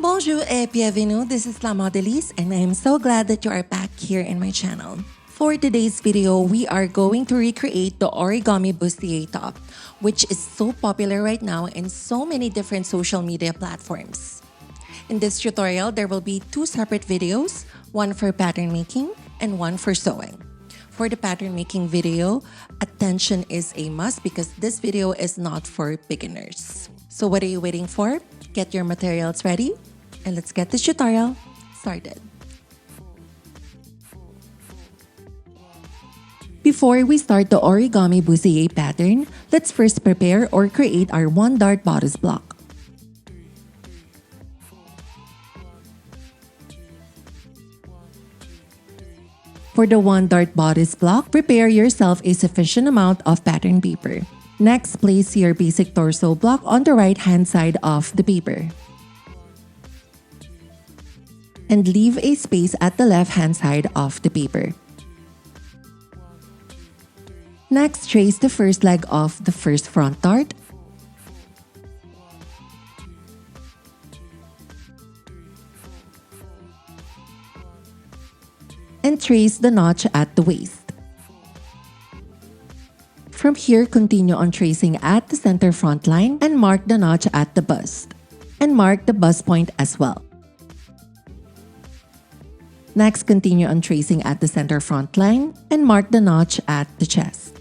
Bonjour et bienvenue, this is La Modéliste and I am so glad that you are back here in my channel. For today's video, we are going to recreate the Origami Bustier top, which is so popular right now in so many different social media platforms. In this tutorial, there will be two separate videos, one for pattern making and one for sewing. For the pattern making video, attention is a must because this video is not for beginners. So what are you waiting for? Get your materials ready and let's get this tutorial started. Before we start the Origami Bustier pattern, let's first prepare or create our one dart bodice block. For the one dart bodice block, prepare yourself a sufficient amount of pattern paper. Next, place your basic torso block on the right hand side of the paper. And leave a space at the left hand side of the paper. Next, trace the first leg of the first front dart. And trace the notch at the waist. From here, continue on tracing at the center front line and mark the notch at the bust. And mark the bust point as well. Next, continue on tracing at the center front line and mark the notch at the chest.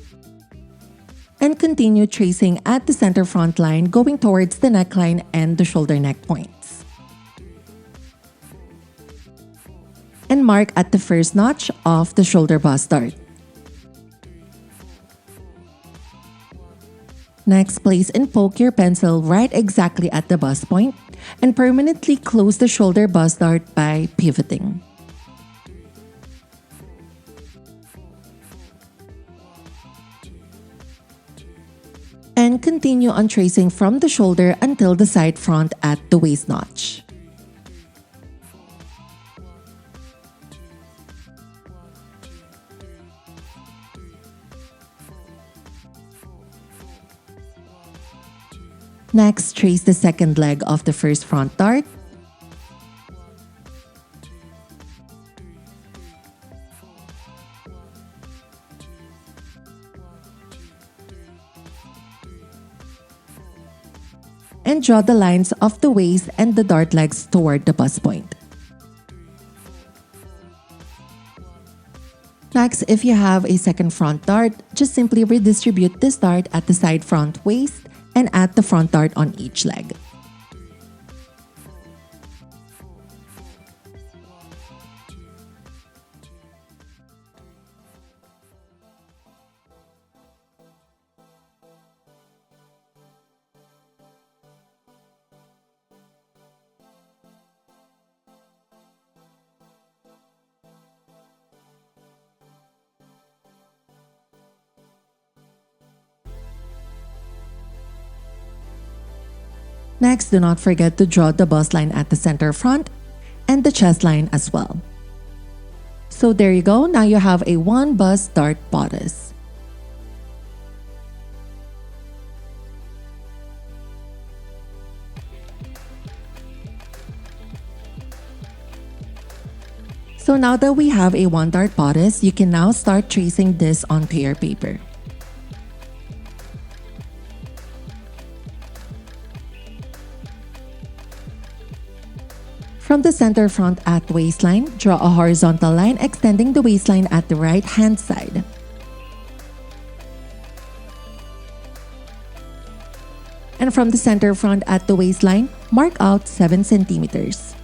And continue tracing at the center front line going towards the neckline and the shoulder neck points. And mark at the first notch of the shoulder bust dart. Next, place and poke your pencil right exactly at the bust point and permanently close the shoulder bust dart by pivoting. And continue on tracing from the shoulder until the side front at the waist notch. Next, trace the second leg of the first front dart. And draw the lines of the waist and the dart legs toward the bust point. Next, if you have a second front dart, just simply redistribute this dart at the side front waist and at the front dart on each leg. Next, do not forget to draw the bust line at the center front and the chest line as well. So there you go, now you have a one bust dart bodice. So now that we have a one dart bodice, you can now start tracing this onto your paper. From the center front at waistline, draw a horizontal line extending the waistline at the right hand side. And from the center front at the waistline, mark out 7 centimeters.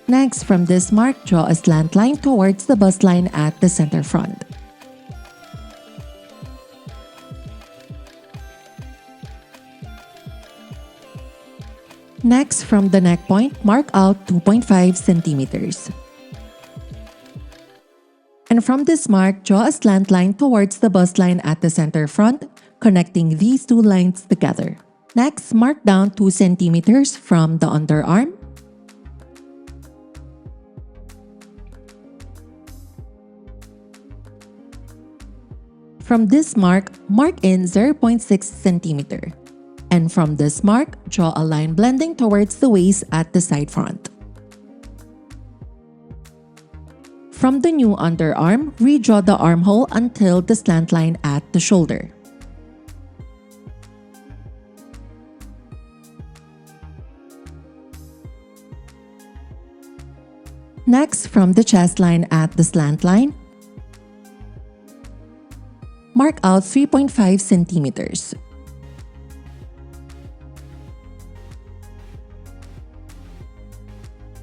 Next, from this mark, draw a slant line towards the bust line at the center front. Next, from the neck point, mark out 2.5 centimeters. And from this mark, draw a slant line towards the bust line at the center front, connecting these two lines together. Next, mark down 2 centimeters from the underarm. From this mark in 0.6 centimeter. And from this mark, draw a line blending towards the waist at the side front. From the new underarm, redraw the armhole until the slant line at the shoulder. Next, from the chest line at the slant line, mark out 3.5 centimeters.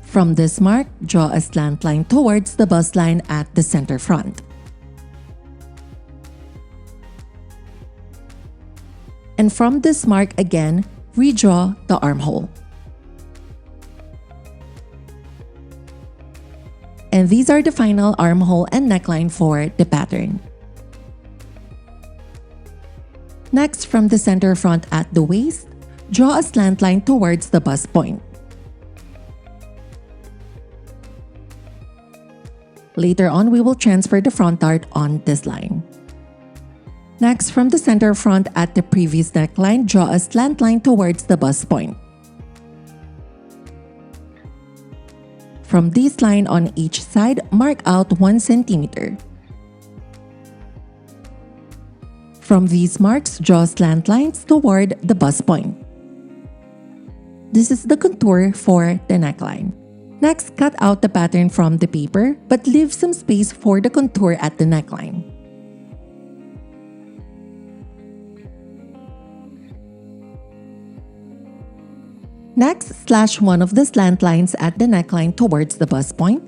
From this mark, draw a slant line towards the bust line at the center front. And from this mark again, redraw the armhole. And these are the final armhole and neckline for the pattern. Next, from the center front at the waist, draw a slant line towards the bust point. Later on, we will transfer the front dart on this line. Next, from the center front at the previous neckline, draw a slant line towards the bust point. From this line on each side, mark out 1 centimeter. From these marks, draw slant lines toward the bust point. This is the contour for the neckline. Next, cut out the pattern from the paper, but leave some space for the contour at the neckline. Next, slash one of the slant lines at the neckline towards the bust point.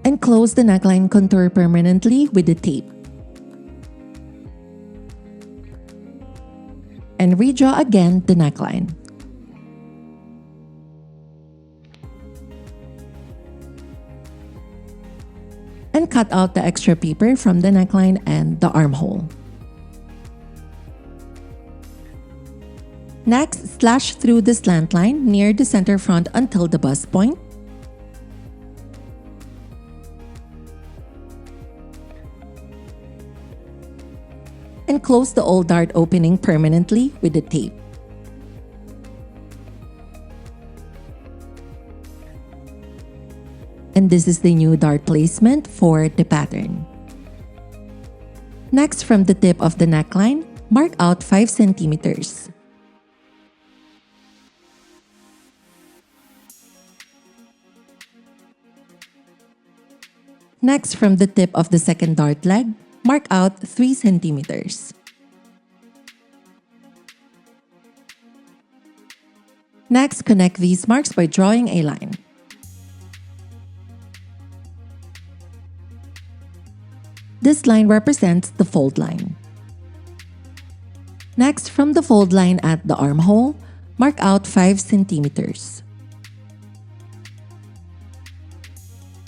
And close the neckline contour permanently with the tape. And redraw again the neckline. And cut out the extra paper from the neckline and the armhole. Next, slash through the slant line near the center front until the bust point. And close the old dart opening permanently with the tape. And this is the new dart placement for the pattern. Next, from the tip of the neckline, mark out 5 centimeters. Next, from the tip of the second dart leg, mark out 3 centimeters. Next, connect these marks by drawing a line. This line represents the fold line. Next, from the fold line at the armhole, mark out 5 centimeters.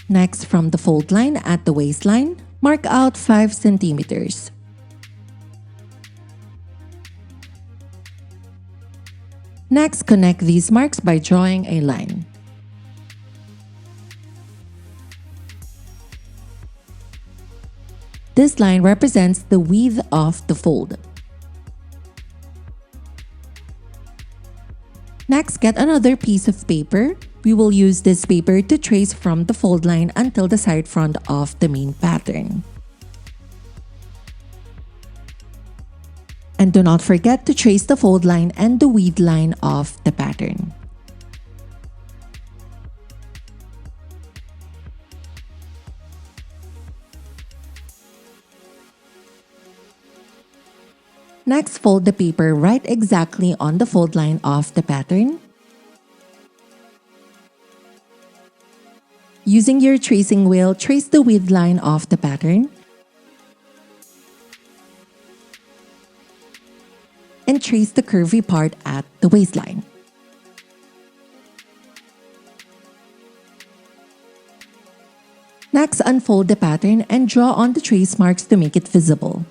Next, from the fold line at the waistline, mark out 5 centimeters. Next, connect these marks by drawing a line. This line represents the width of the fold. Next, get another piece of paper. We will use this paper to trace from the fold line until the side front of the main pattern. And do not forget to trace the fold line and the width line of the pattern. Next, fold the paper right exactly on the fold line of the pattern. Using your tracing wheel, trace the width line of the pattern. And trace the curvy part at the waistline. Next, unfold the pattern and draw on the trace marks to make it visible.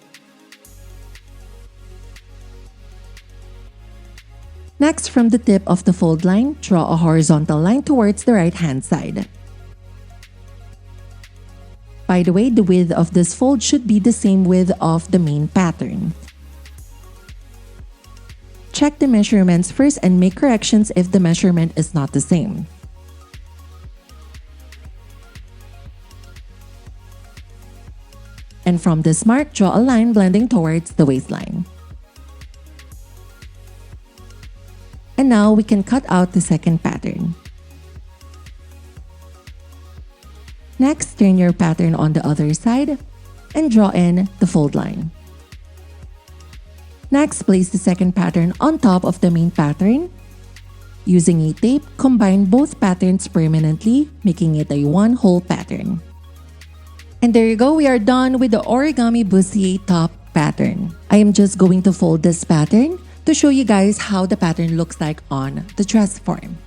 Next, from the tip of the fold line, draw a horizontal line towards the right-hand side. By the way, the width of this fold should be the same width of the main pattern. Check the measurements first and make corrections if the measurement is not the same. And from this mark, draw a line blending towards the waistline. And now we can cut out the second pattern. Next, turn your pattern on the other side and draw in the fold line. Next, place the second pattern on top of the main pattern. Using a tape, combine both patterns permanently, making it a one whole pattern. And there you go, we are done with the Origami Bustier top pattern. I am just going to fold this pattern to show you guys how the pattern looks like on the dress form.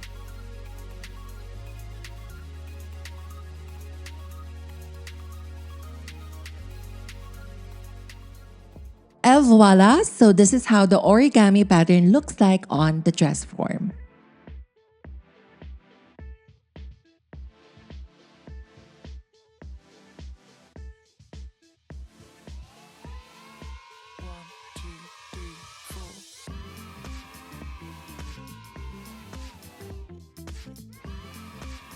Et voila! So this is how the origami pattern looks like on the dress form.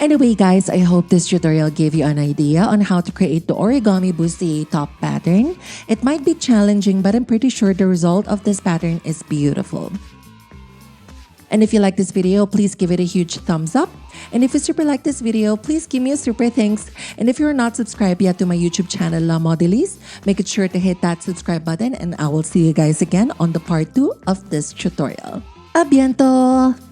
Anyway guys, I hope this tutorial gave you an idea on how to create the Origami Bustier top pattern. It might be challenging, but I'm pretty sure the result of this pattern is beautiful. And if you like this video, please give it a huge thumbs up. And if you super like this video, please give me a super thanks. And if you're not subscribed yet to my YouTube channel, La Modéliste, make it sure to hit that subscribe button and I will see you guys again on the part 2 of this tutorial. A bientôt!